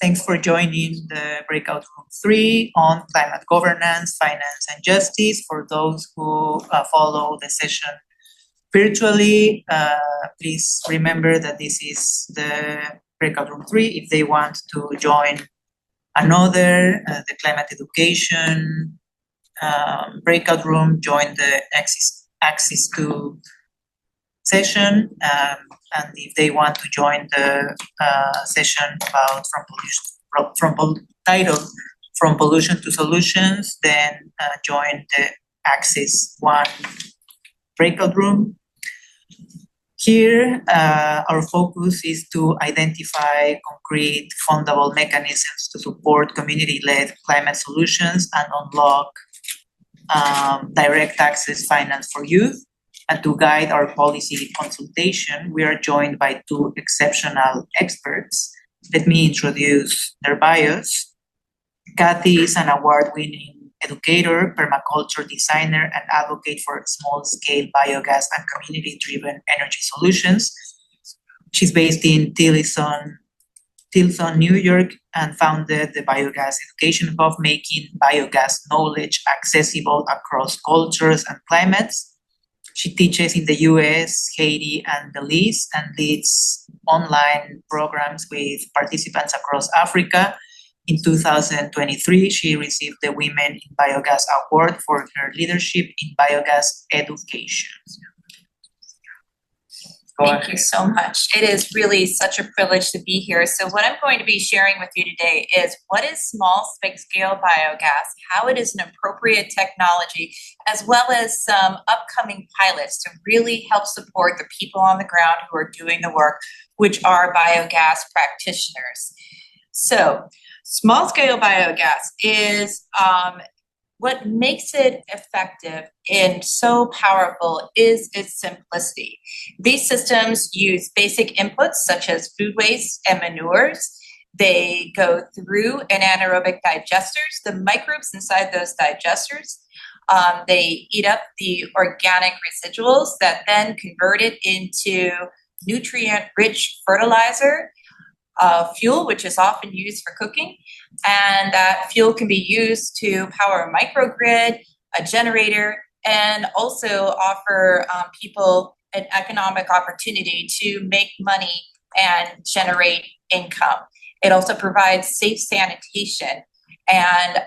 Thanks for joining the breakout room 3 on climate governance, finance, and justice. For those who follow the session virtually, please remember that this is the breakout room 3. If they want to join another, the climate education breakout room, join the Axis 2 session, and if they want to join the session about from pollution to solutions, then join the Axis 1 breakout room. Here, our focus is to identify concrete fundable mechanisms to support community-led climate solutions and unlock direct access finance for youth. And to guide our policy consultation, we are joined by 2 exceptional experts. Let me introduce their bios. Kathy is an award-winning educator, permaculture designer, and advocate for small-scale biogas and community-driven energy solutions. She's based in Tilson, New York, and founded the Biogas Education Hub, making biogas knowledge accessible across cultures and climates. She teaches in the US, Haiti, and Belize, and leads online programs with participants across Africa. In 2023, she received the Women in Biogas Award for her leadership in biogas education. Thank you so much. It is really such a privilege to be here. So what I'm going to be sharing with you today is what is small-scale biogas, how it is an appropriate technology, as well as some upcoming pilots to really help support the people on the ground who are doing the work, which are biogas practitioners. So small-scale biogas is what makes it effective and so powerful is its simplicity. These systems use basic inputs such as food waste and manures. They go through anaerobic digesters, the microbes inside those digesters. They eat up the organic residuals that then convert it into nutrient-rich fertilizer, fuel, which is often used for cooking. And that fuel can be used to power a microgrid, a generator, and also offer people an economic opportunity to make money and generate income. It also provides safe sanitation and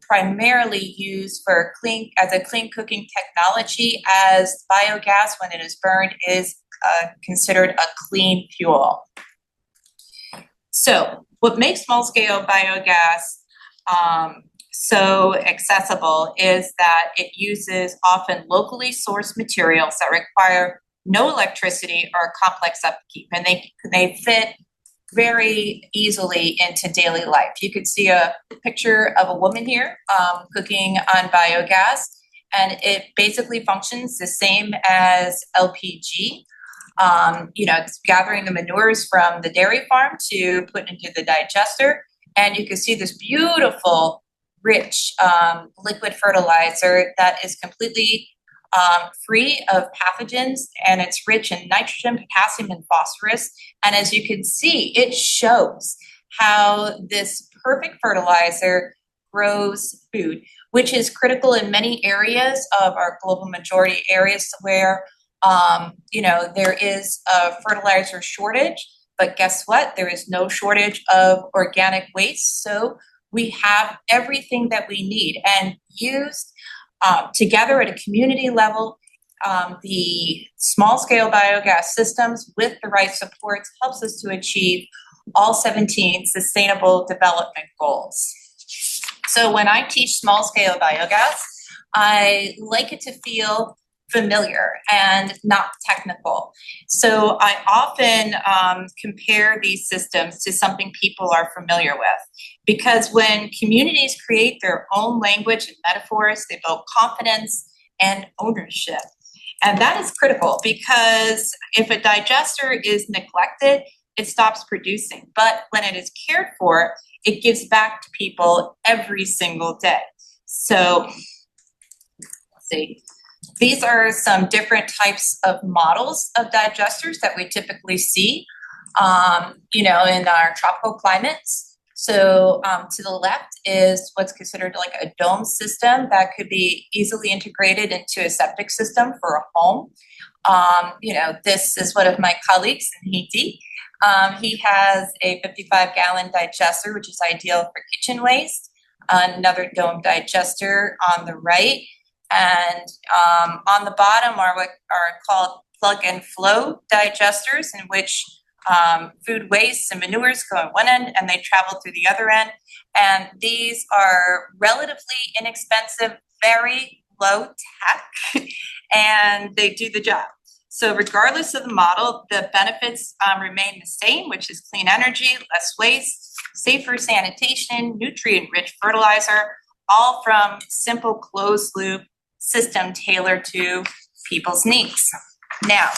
primarily used for as a clean cooking technology, as biogas, when it is burned, is considered a clean fuel. So what makes small-scale biogas so accessible is that it uses often locally sourced materials that require no electricity or complex upkeep, and they fit very easily into daily life. You could see a picture of a woman here cooking on biogas, and it basically functions the same as LPG. It's gathering the manures from the dairy farm to put into the digester. And you can see this beautiful, rich liquid fertilizer that is completely free of pathogens, and it's rich in nitrogen, potassium, and phosphorus. And as you can see, it shows how this perfect fertilizer grows food, which is critical in many areas of our global majority areas where there is a fertilizer shortage, but guess what? There is no shortage of organic waste. So we have everything that we need, and used together at a community level, the small-scale biogas systems with the right supports helps us to achieve all 17 Sustainable Development Goals. So when I teach small-scale biogas, I like it to feel familiar and not technical. So I often compare these systems to something people are familiar with, because when communities create their own language and metaphors, they build confidence and ownership. And that is critical, because if a digester is neglected, it stops producing. But when it is cared for, it gives back to people every single day. So let's see. These are some different types of models of digesters that we typically see, in our tropical climates. So to the left is what's considered like a dome system that could be easily integrated into a septic system for a home. This is one of my colleagues in Haiti. He has a 55-gallon digester, which is ideal for kitchen waste. Another dome digester on the right. And on the bottom are what are called plug and flow digesters, in which food waste and manures go on one end and they travel through the other end. And these are relatively inexpensive, very low tech, and they do the job. So regardless of the model, the benefits remain the same, which is clean energy, less waste, safer sanitation, nutrient-rich fertilizer, all from simple closed loop system tailored to people's needs. Now,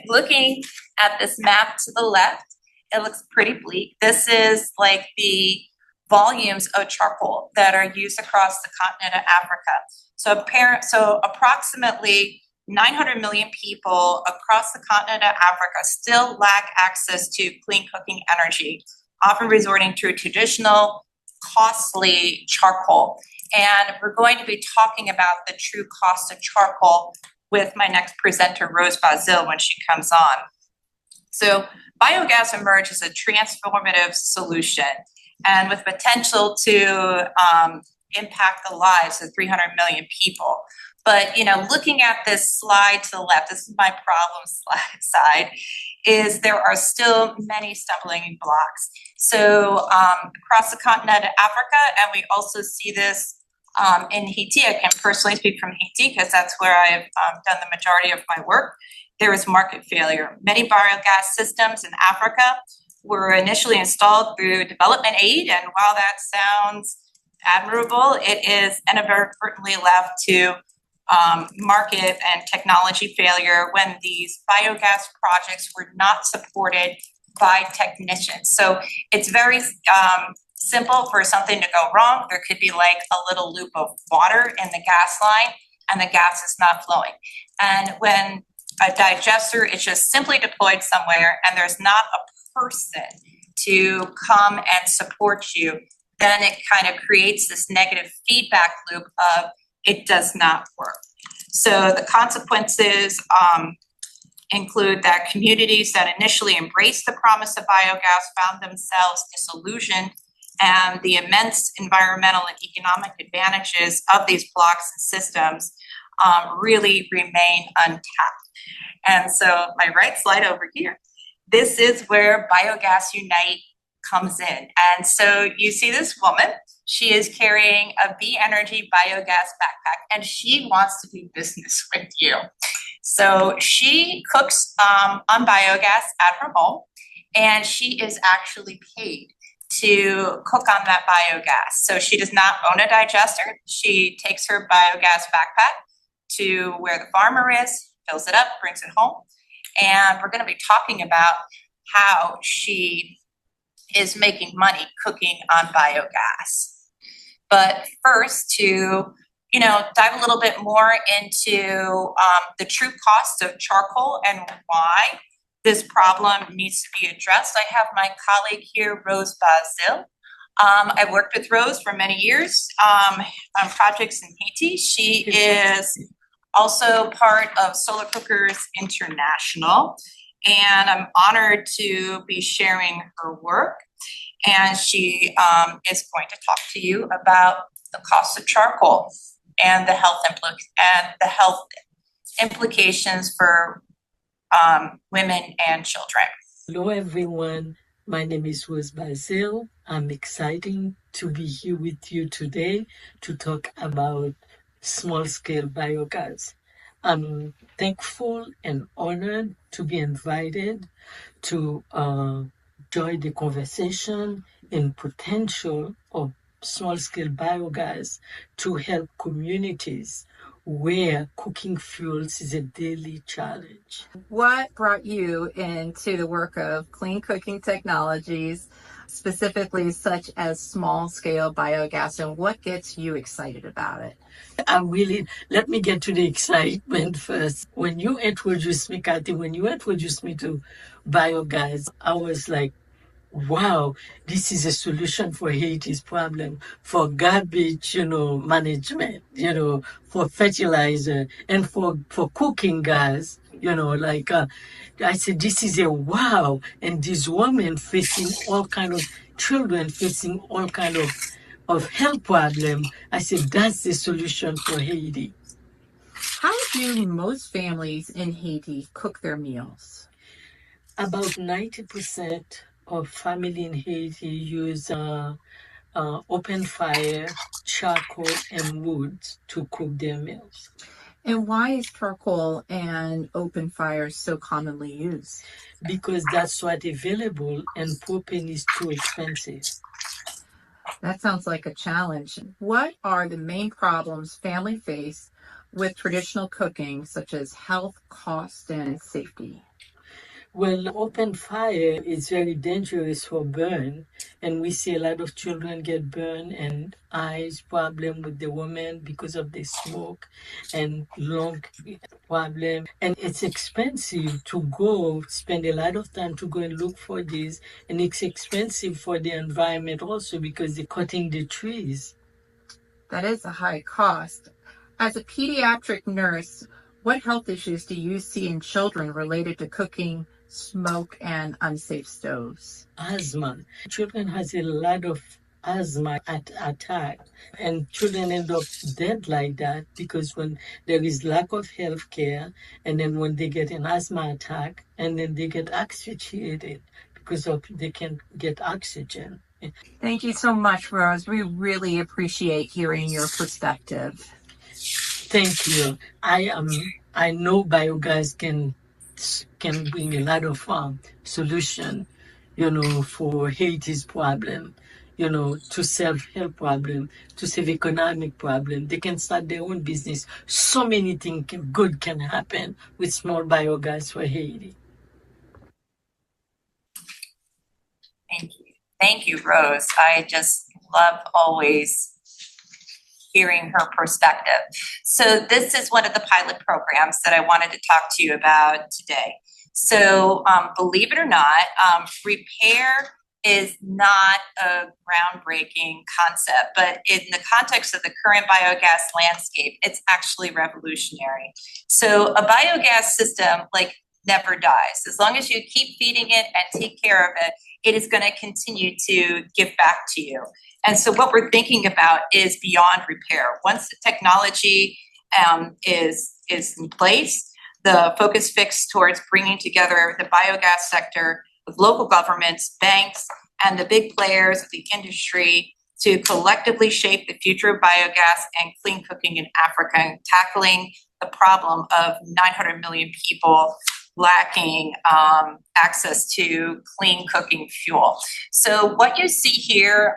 looking at this map to the left, it looks pretty bleak. This is like the volumes of charcoal that are used across the continent of Africa. So approximately 900 million people across the continent of Africa still lack access to clean cooking energy, often resorting to traditional, costly charcoal. And we're going to be talking about the true cost of charcoal with my next presenter, Rose Bazil, when she comes on. So biogas emerged as a transformative solution and with potential to impact the lives of 300 million people. But, looking at this slide to the left, this is my problem side, is there are still many stumbling blocks. So across the continent of Africa, and we also see this in Haiti. I can personally speak from Haiti because that's where I've done the majority of my work. There is market failure. Many biogas systems in Africa were initially installed through development aid, and while that sounds admirable, it is inadvertently left to market and technology failure when these biogas projects were not supported by technicians. So it's very simple for something to go wrong. There could be like a little loop of water in the gas line and the gas is not flowing. And when a digester is just simply deployed somewhere and there's not a person to come and support you, then it kind of creates this negative feedback loop of it does not work. So the consequences include that communities that initially embraced the promise of biogas found themselves disillusioned, and the immense environmental and economic advantages of these blocks and systems really remain untapped. And so my right slide over here, this is where Biogas Unite comes in. And so you see this woman, she is carrying a B Energy biogas backpack and she wants to do business with you. So she cooks on biogas at her home and she is actually paid to cook on that biogas. So she does not own a digester. She takes her biogas backpack to where the farmer is, fills it up, brings it home. And we're going to be talking about how she is making money cooking on biogas. But first, to dive a little bit more into the true cost of charcoal and why this problem needs to be addressed, I have my colleague here, Rose Bazil. I've worked with Rose for many years on projects in Haiti. She is also part of Solar Cookers International, and I'm honored to be sharing her work. And she is going to talk to you about the cost of charcoal and the health implications for women and children. Hello everyone, my name is Rose Bazil. I'm excited to be here with you today to talk about small-scale biogas. I'm thankful and honored to be invited to join the conversation and potential of small-scale biogas to help communities where cooking fuels is a daily challenge. What brought you into the work of clean cooking technologies, specifically such as small-scale biogas, and what gets you excited about it? Let me get to the excitement first. When you introduced me, Kathy, to biogas, I was like, wow, this is a solution for Haiti's problem, for garbage, management, for fertilizer and for cooking gas, I said, this is a wow. And these women facing all kind of children facing all kind of health problem. I said, that's the solution for Haiti. How do most families in Haiti cook their meals? About 90% of family in Haiti use open fire, charcoal, and wood to cook their meals. And why is charcoal and open fire so commonly used? Because that's what's available and propane is too expensive. That sounds like a challenge. What are the main problems families face with traditional cooking, such as health, cost, and safety? Well, open fire is very dangerous for burn, and we see a lot of children get burned and eyes problem with the women because of the smoke and lung problem. And it's expensive to go spend a lot of time to go and look for this, and it's expensive for the environment also because they're cutting the trees. That is a high cost. As a pediatric nurse, what health issues do you see in children related to cooking, smoke, and unsafe stoves? Asthma. Children has a lot of asthma attack, and children end up dead like that because when there is lack of health care, and then when they get an asthma attack, and then they get asphyxiated because of they can't get oxygen. Thank you so much, Rose. We really appreciate hearing your perspective. Thank you. I know biogas can bring a lot of solution, for Haiti's problem, to solve health problem, to solve economic problem. They can start their own business. So many things good can happen with small biogas for Haiti. Thank you. Thank you, Rose. I just love always hearing her perspective. So this is one of the pilot programs that I wanted to talk to you about today. So believe it or not, repair is not a groundbreaking concept, but in the context of the current biogas landscape, it's actually revolutionary. So a biogas system never dies. As long as you keep feeding it and take care of it, it is going to continue to give back to you. And so what we're thinking about is beyond repair. Once the technology is in place, the focus fixed towards bringing together the biogas sector with local governments, banks, and the big players of the industry to collectively shape the future of biogas and clean cooking in Africa, and tackling the problem of 900 million people lacking access to clean cooking fuel. So what you see here,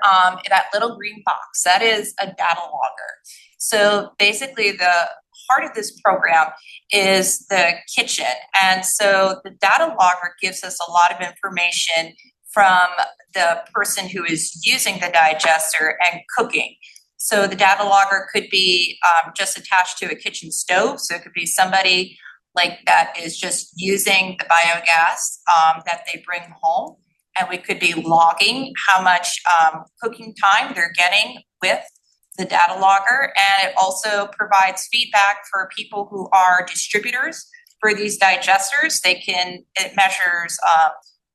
that little green box, that is a data logger. So basically the heart of this program is the kitchen. And so the data logger gives us a lot of information from the person who is using the digester and cooking. So the data logger could be just attached to a kitchen stove. So it could be somebody that is just using the biogas that they bring home. And we could be logging how much cooking time they're getting with the data logger. And it also provides feedback for people who are distributors for these digesters. It measures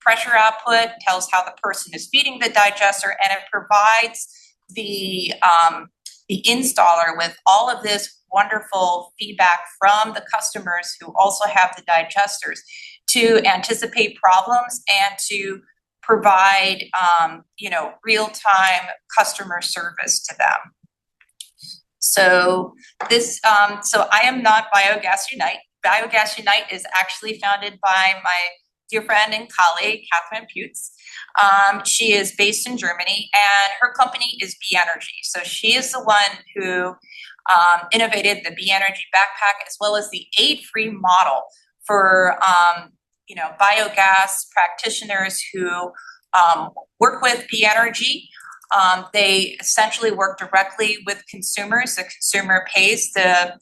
pressure output, tells how the person is feeding the digester, and it provides the installer with all of this wonderful feedback from the customers who also have the digesters to anticipate problems and to provide real-time customer service to them. So I am not Biogas Unite. Biogas Unite is actually founded by my dear friend and colleague, Catherine Putz. She is based in Germany, and her company is B Energy. So she is the one who innovated the B Energy backpack, as well as the aid-free model for biogas practitioners who work with B Energy. They essentially work directly with consumers. The consumer pays the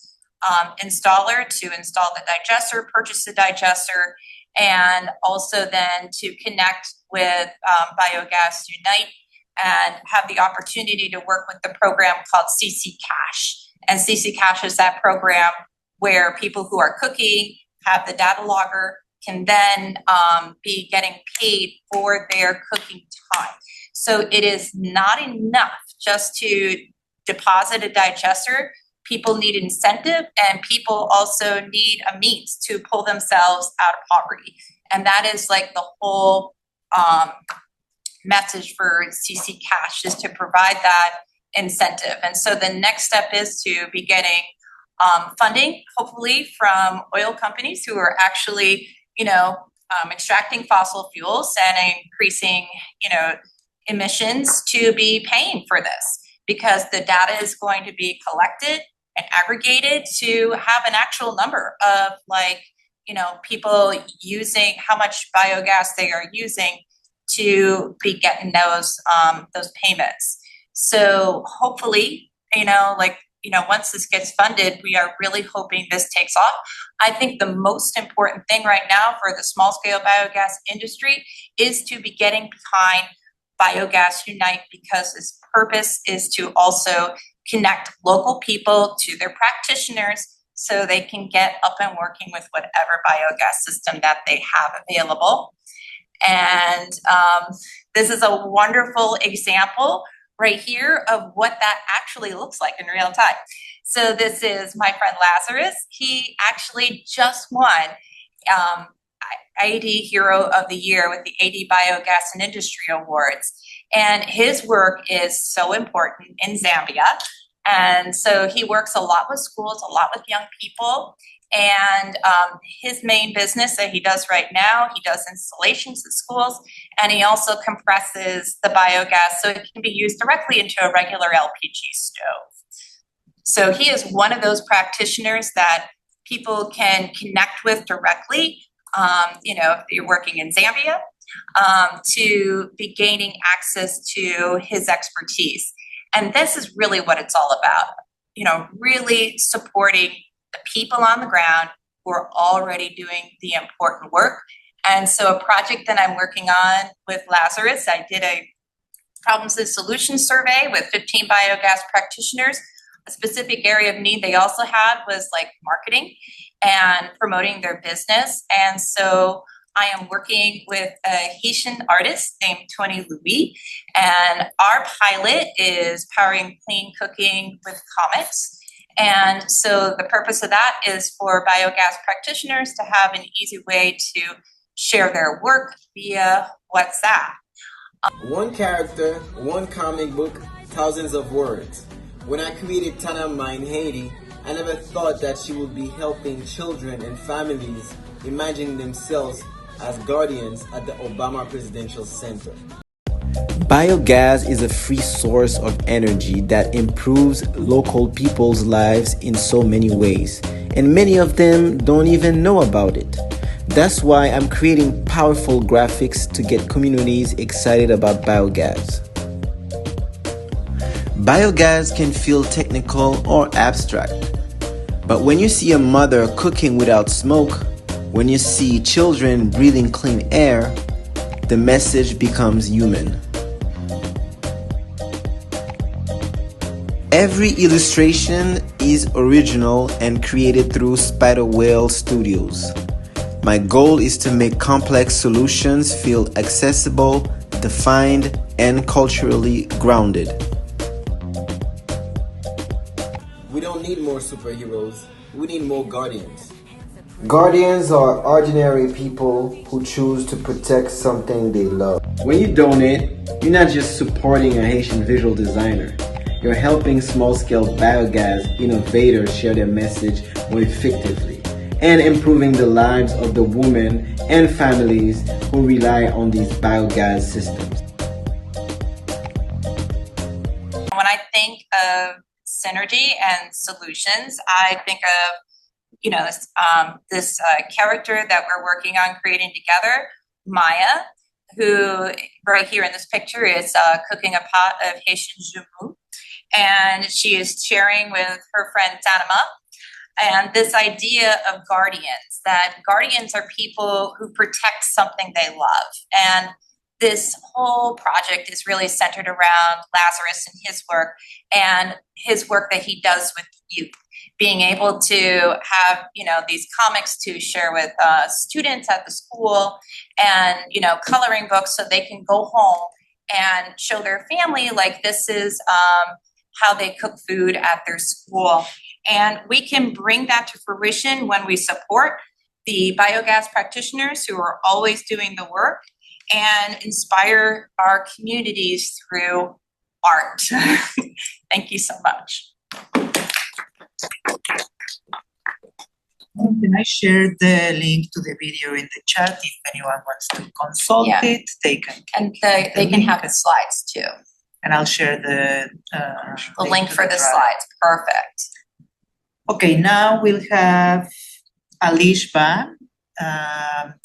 installer to install the digester, purchase the digester, and also then to connect with Biogas Unite and have the opportunity to work with the program called CC Cash. And CC Cash is that program where people who are cooking have the data logger can then be getting paid for their cooking time. So it is not enough just to deposit a digester. People need incentive, and people also need a means to pull themselves out of poverty. And that is like the whole message for CC Cash, is to provide that incentive. And so the next step is to be getting funding, hopefully from oil companies who are actually, extracting fossil fuels and increasing, emissions, to be paying for this, because the data is going to be collected and aggregated to have an actual number of people using, how much biogas they are using to be getting those payments. So hopefully, once this gets funded, we are really hoping this takes off. I think the most important thing right now for the small scale biogas industry is to be getting behind Biogas Unite, because its purpose is to also connect local people to their practitioners so they can get up and working with whatever biogas system that they have available. And this is a wonderful example right here of what that actually looks like in real time. So this is my friend Lazarus. He actually just won AD Hero of the Year with the AD Biogas and Industry Awards. And his work is so important in Zambia. And so he works a lot with schools, a lot with young people. And his main business that he does right now, he does installations at schools, and he also compresses the biogas so it can be used directly into a regular LPG stove. So he is one of those practitioners that people can connect with directly, if you're working in Zambia, to be gaining access to his expertise. And this is really what it's all about, really supporting the people on the ground who are already doing the important work. And so a project that I'm working on with Lazarus, I did a problems and solutions survey with 15 biogas practitioners. A specific area of need they also had was like marketing and promoting their business. And so I am working with a Haitian artist named Tony Louis, and our pilot is powering clean cooking with comics. And so the purpose of that is for biogas practitioners to have an easy way to share their work via WhatsApp. One character, one comic book, thousands of words. When I created Tanama in Haiti, I never thought that she would be helping children and families imagining themselves as guardians at the Obama Presidential Center. Biogas is a free source of energy that improves local people's lives in so many ways, and many of them don't even know about it. That's why I'm creating powerful graphics to get communities excited about biogas. Biogas can feel technical or abstract, but when you see a mother cooking without smoke, when you see children breathing clean air, the message becomes human. Every illustration is original and created through Spider Whale Studios. My goal is to make complex solutions feel accessible, defined, and culturally grounded. We don't need more superheroes, we need more guardians. Guardians are ordinary people who choose to protect something they love. When you donate, you're not just supporting a Haitian visual designer. You're helping small-scale biogas innovators share their message more effectively and improving the lives of the women and families who rely on these biogas systems. When I think of synergy and solutions, I think of this character that we're working on creating together, Maya, who right here in this picture is cooking a pot of Haitian jumu. And she is sharing with her friend Tanama And this idea of guardians, that guardians are people who protect something they love. And this whole project is really centered around Lazarus and his work that he does with youth, being able to have, these comics to share with students at the school, and, coloring books so they can go home and show their family, like, this is how they cook food at their school. And we can bring that to fruition when we support the biogas practitioners who are always doing the work, and inspire our communities through art. Thank you so much. Can I share the link to the video in the chat if anyone wants to consult it? They can. And they can have the slides too. And I'll share the link for the slides. Perfect. Okay, now we'll have Alishba,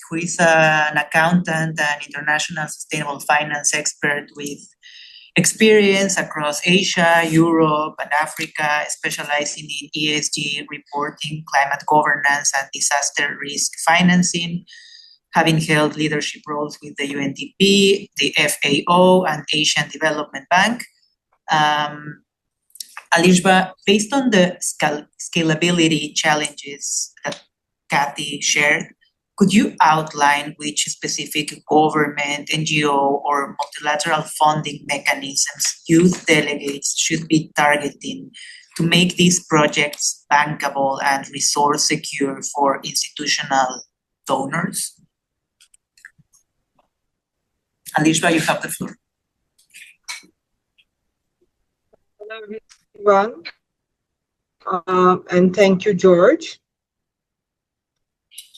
who is an accountant and international sustainable finance expert with experience across Asia, Europe, and Africa, specializing in ESG reporting, climate governance, and disaster risk financing, having held leadership roles with the UNDP, the FAO, and Asian Development Bank. Alishba, based on the scalability challenges that Kathy shared, could you outline which specific government, NGO, or multilateral funding mechanisms youth delegates should be targeting to make these projects bankable and resource secure for institutional donors? Alishba, you have the floor. Hello, everyone, and thank you, George.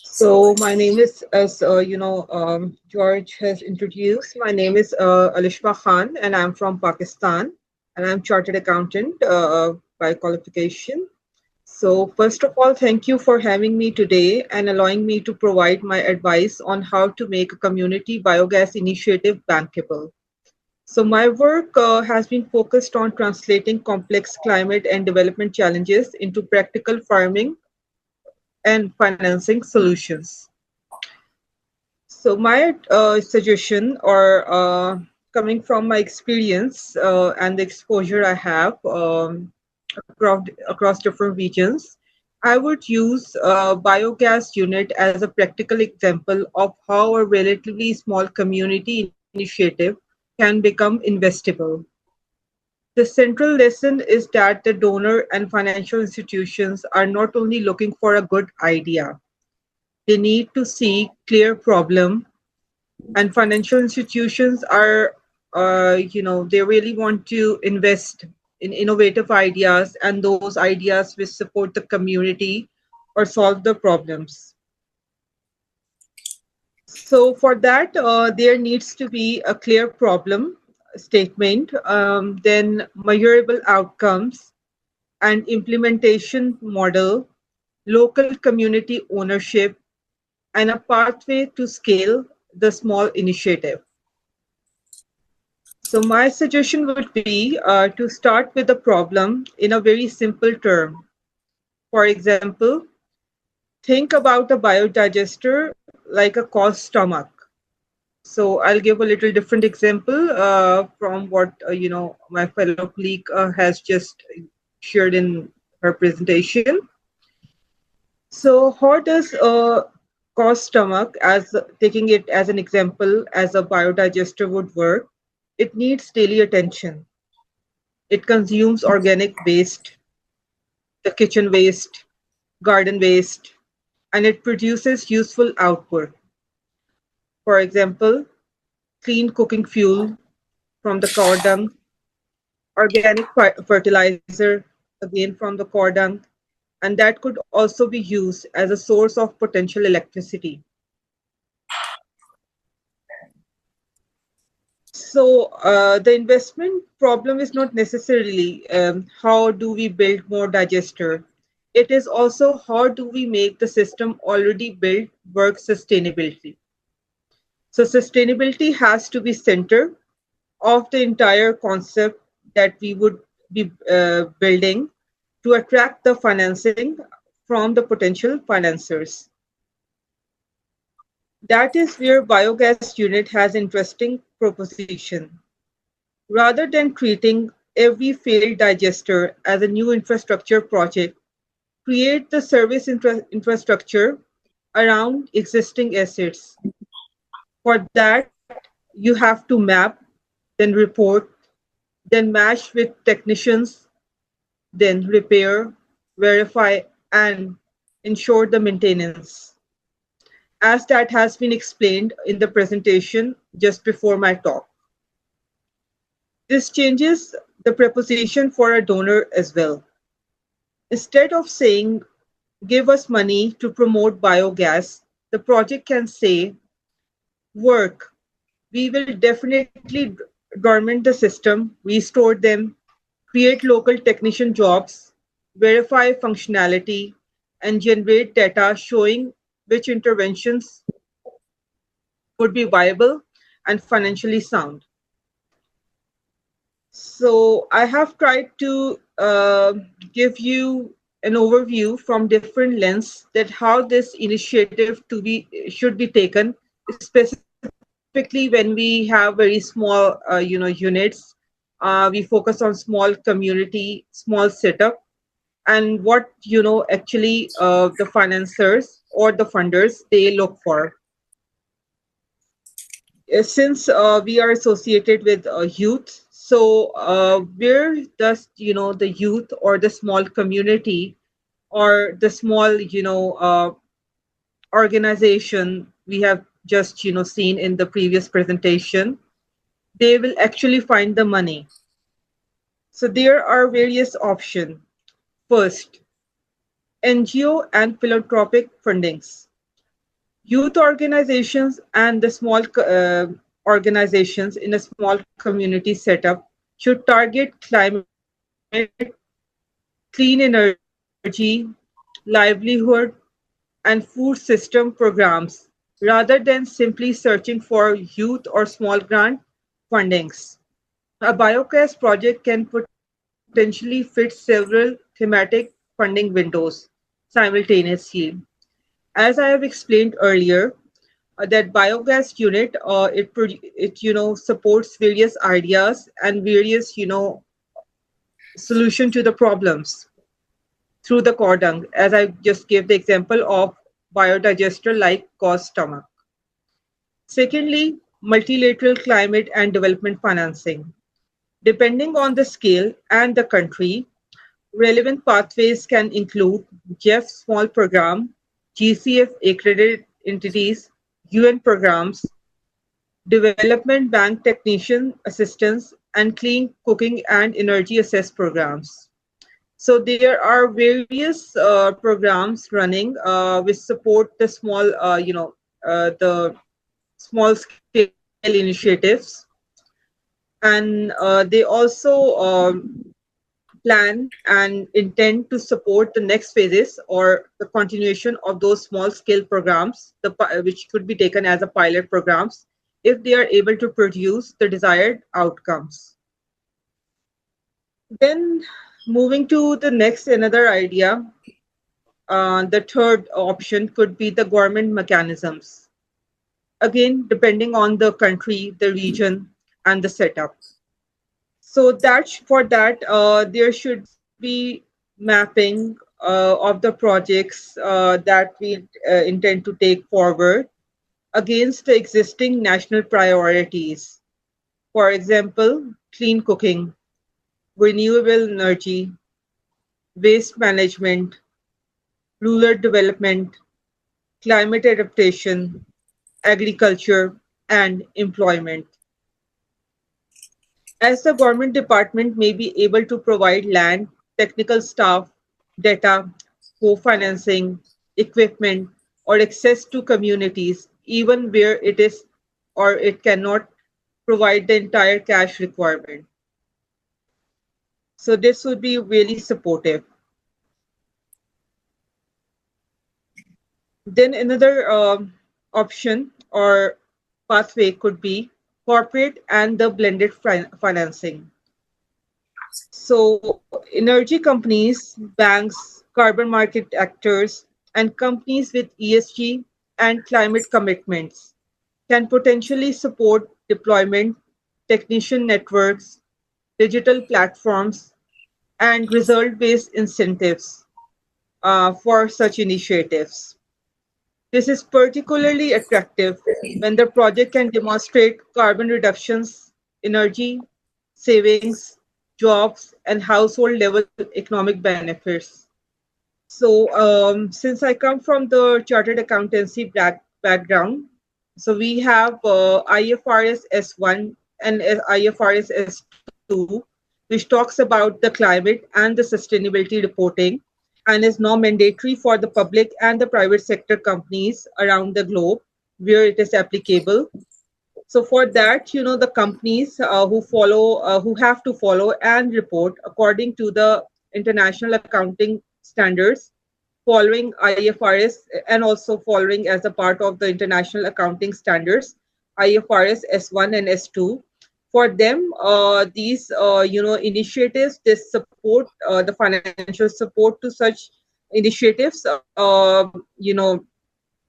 So my name is, as George has introduced, my name is Alishba Khan, and I'm from Pakistan, and I'm chartered accountant by qualification. So first of all, thank you for having me today and allowing me to provide my advice on how to make a community biogas initiative bankable. So my work has been focused on translating complex climate and development challenges into practical farming and financing solutions. So my suggestion, or coming from my experience and the exposure I have across different regions, I would use a biogas unit as a practical example of how a relatively small community initiative can become investable. The central lesson is that the donor and financial institutions are not only looking for a good idea, they need to see clear problem, and financial institutions are, they really want to invest in innovative ideas, and those ideas which support the community or solve the problems. So for that, there needs to be a clear problem statement, then measurable outcomes and implementation model, local community ownership, and a pathway to scale the small initiative. So my suggestion would be to start with the problem in a very simple term. For example, think about a biodigester like a cow's stomach. So I'll give a little different example from what my fellow colleague has just shared in her presentation. So how does a cow's stomach, as taking it as an example, as a biodigester would work? It needs daily attention. It consumes organic waste, the kitchen waste, garden waste, and it produces useful output. For example, clean cooking fuel from the cow dung, organic fertilizer, again from the cow dung, and that could also be used as a source of potential electricity. So the investment problem is not necessarily how do we build more digester. It is also how do we make the system already built work sustainability. So sustainability has to be center of the entire concept that we would be building to attract the financing from the potential financiers. That is where biogas unit has interesting proposition. Rather than treating every failed digester as a new infrastructure project, create the service infrastructure around existing assets. For that, you have to map, then report, then match with technicians, then repair, verify, and ensure the maintenance. As that has been explained in the presentation just before my talk. This changes the proposition for a donor as well. Instead of saying, give us money to promote biogas, the project can say, work. We will definitely government the system, restore them, create local technician jobs, verify functionality, and generate data showing which interventions would be viable and financially sound. So I have tried to give you an overview from different lens that how this initiative should be taken, specifically when we have very small units. We focus on small community, small setup, and what actually the financiers or the funders they look for. Since we are associated with youth, so where does the youth or the small community or the small organization we have just seen in the previous presentation, they will actually find the money. So there are various options. First, NGO and philanthropic fundings. Youth organizations and the small organizations in a small community setup should target climate, clean energy, livelihood, and food system programs rather than simply searching for youth or small grant fundings. A biogas project can potentially fit several thematic funding windows simultaneously. As I have explained earlier, that biogas unit it supports various ideas and various solution to the problems through the core dung, as I just gave the example of biodigester like cause stomach. Secondly, multilateral climate and development financing. Depending on the scale and the country, relevant pathways can include GEF small program, GCF accredited entities, UN programs, development bank technician assistance, and clean cooking and energy assess programs. So there are various programs running which support the small, the small scale initiatives, and they also plan and intend to support the next phases or the continuation of those small scale programs, which could be taken as a pilot programs if they are able to produce the desired outcomes. Then moving to the next, another idea, the third option could be the government mechanisms. Again, depending on the country, the region, and the setup. So for that, there should be mapping of the projects that we intend to take forward against the existing national priorities. For example, clean cooking, renewable energy, waste management, rural development, climate adaptation, agriculture, and employment. As the government department may be able to provide land, technical staff, data, co-financing, equipment, or access to communities, even where it is or it cannot provide the entire cash requirement. So this would be really supportive. Then another option or pathway could be corporate and the blended financing. So energy companies, banks, carbon market actors, and companies with ESG and climate commitments can potentially support deployment, technician networks, digital platforms, and result-based incentives for such initiatives. This is particularly attractive when the project can demonstrate carbon reductions, energy savings, jobs, and household level economic benefits. So, since I come from the chartered accountancy background, so we have IFRS S1 and IFRS S2, which talks about the climate and the sustainability reporting and is now mandatory for the public and the private sector companies around the globe where it is applicable. So for that, the companies who have to follow and report according to the international accounting standards, following IFRS and also following as a part of the international accounting standards, IFRS S1 and S2. For them, these initiatives, this support, the financial support to such initiatives,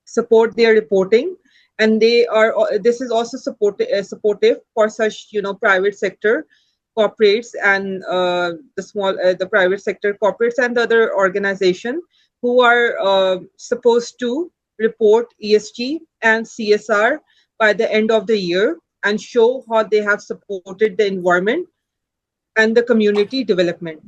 support their reporting, and they are. This is also supportive for such private sector corporates and the private sector corporates and the other organization who are supposed to report ESG and CSR by the end of the year and show how they have supported the environment and the community development.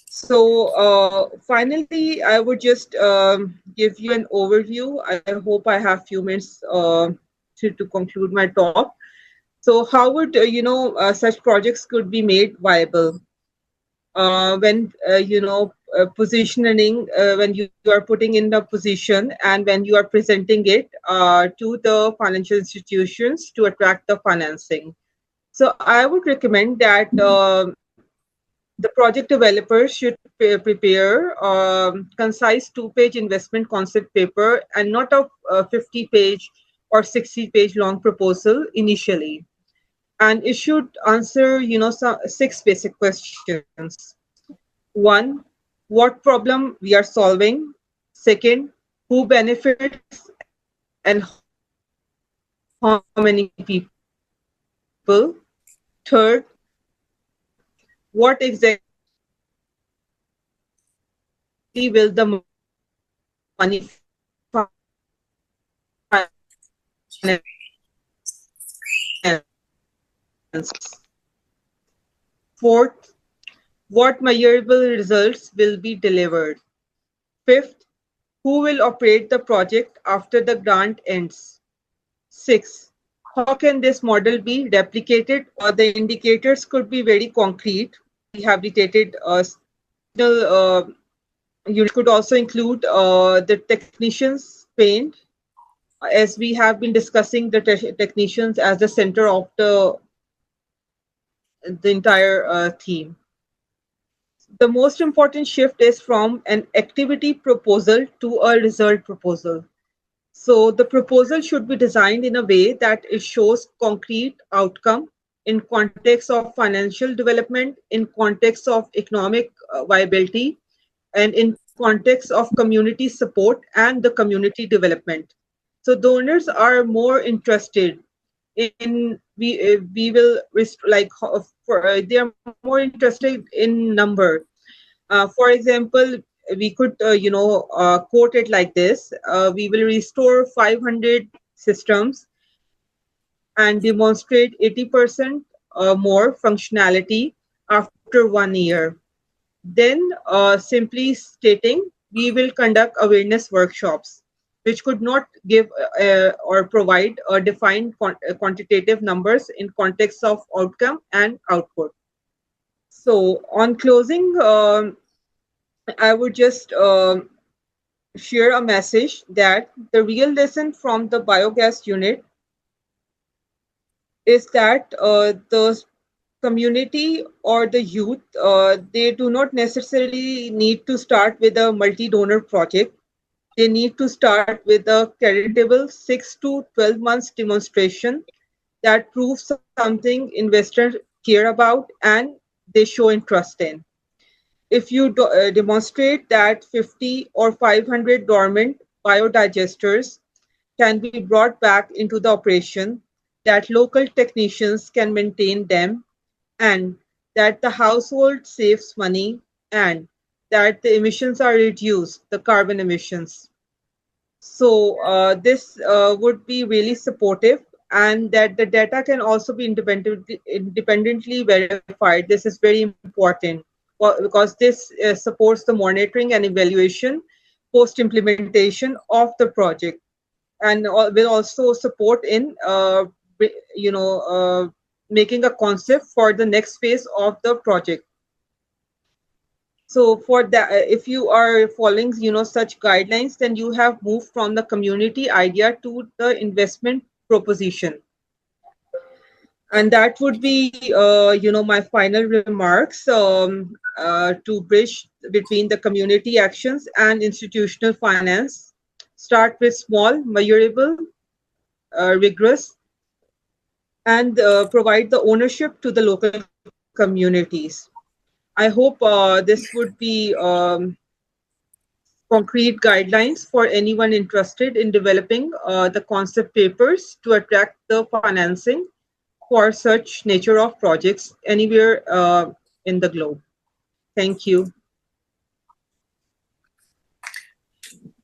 So finally, I would just give you an overview. I hope I have a few minutes to conclude my talk. So how would such projects could be made viable when positioning, when you are putting in the position and when you are presenting it to the financial institutions to attract the financing. So I would recommend that the project developers should prepare concise 2-page investment concept paper and not a 50-page or 60-page long proposal initially. And it should answer, some 6 basic questions. 1, what problem we are solving? 2nd, who benefits and how many people? 3rd, what exactly will the money finance? 4th, what measurable results will be delivered? 5th, who will operate the project after the grant ends? 6th, how can this model be replicated? The indicators could be very concrete, rehabilitated. You could also include the technicians trained, as we have been discussing the technicians as the center of the entire theme. The most important shift is from an activity proposal to a result proposal. So the proposal should be designed in a way that it shows concrete outcome in context of financial development, in context of economic viability, and in context of community support and the community development. So donors are more interested in they are more interested in number. For example, we could quote it like this: we will restore 500 systems and demonstrate 80% more functionality after 1 year. Then simply stating, we will conduct awareness workshops, which could not give or provide defined quantitative numbers in context of outcome and output. So on closing, I would just share a message that the real lesson from the biogas unit is that the community or the youth, they do not necessarily need to start with a multi-donor project. They need to start with a creditable 6 to 12 months demonstration that proves something investors care about and they show interest in. If you demonstrate that 50 or 500 dormant biodigesters can be brought back into the operation, that local technicians can maintain them, and that the household saves money, and that the emissions are reduced, the carbon emissions. So this would be really supportive, and that the data can also be independently verified. This is very important because this supports the monitoring and evaluation post implementation of the project, and will also support in making a concept for the next phase of the project. So for that, if you are following, such guidelines, then you have moved from the community idea to the investment proposition. And that would be, my final remarks to bridge between the community actions and institutional finance. Start with small, measurable, rigorous, and provide the ownership to the local communities. I hope this would be concrete guidelines for anyone interested in developing the concept papers to attract the financing for such nature of projects anywhere in the globe. Thank you.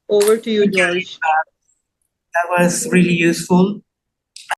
Over to you, George. That was really useful.